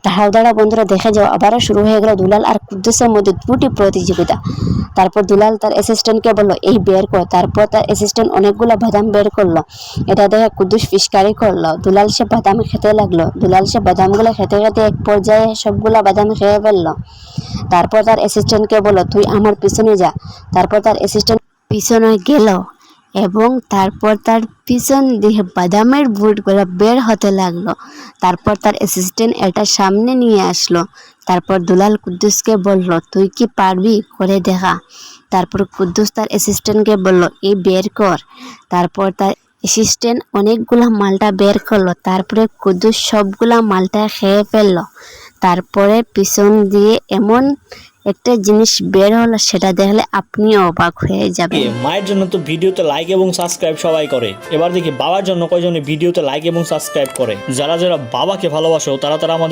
দাঁড়াও দাঁড়াও বন্ধুরা, দেখে যাও, আবারও শুরু হয়ে গেল দুলাল আর কুদ্দুসের মধ্যে দুটি প্রতিযোগিতা। তারপর দুলাল তার অ্যাসিস্ট্যান্টকে বললো এই বের কর। তারপর তার অ্যাসিস্ট্যান্ট অনেকগুলো বাদাম বের করলো। এটা দেখে কুদ্দুস ফিসকারি করলো। দুলাল সে বাদাম খেতে লাগলো। দুলাল সে বাদামগুলো খেতে খেতে এক পর্যায়ে সবগুলা বাদাম খেয়ে ফেললো। তারপর তার অ্যাসিস্ট্যান্টকে বললো তুই আমার পিছনে যা। তারপর তার অ্যাসিস্ট্যান্ট পিছনে গেল এবং তারপর তার পিছন দিয়ে বাদামের বুটগুলো বের হতে লাগলো। তারপর তার অ্যাসিস্ট্যান্ট এটা সামনে নিয়ে আসলো। তারপর দুলাল কুদ্দুসকে বলল তুই কি পারবি করে দেখা। তারপর কুদ্দুস তার অ্যাসিস্ট্যান্টকে বলল এই বের কর। তারপর তার অ্যাসিস্ট্যান্ট অনেকগুলা মালটা বের করলো। তারপরে কুদ্দুস সবগুলা মালটা খেয়ে ফেললো। তারপরে পিছন দিয়ে এমন একটা জিনিস বের হলো, সেটা দেখলে আপনিও অবাক হয়ে যাবেন। মায়ের জন্য তো ভিডিওতে লাইক এবং সাবস্ক্রাইব সবাই করে, এবার দেখি বাবার জন্য কয়জনে ভিডিওতে লাইক এবং সাবস্ক্রাইব করে। যারা যারা বাবাকে ভালোবাসো তারা তারা আমাদের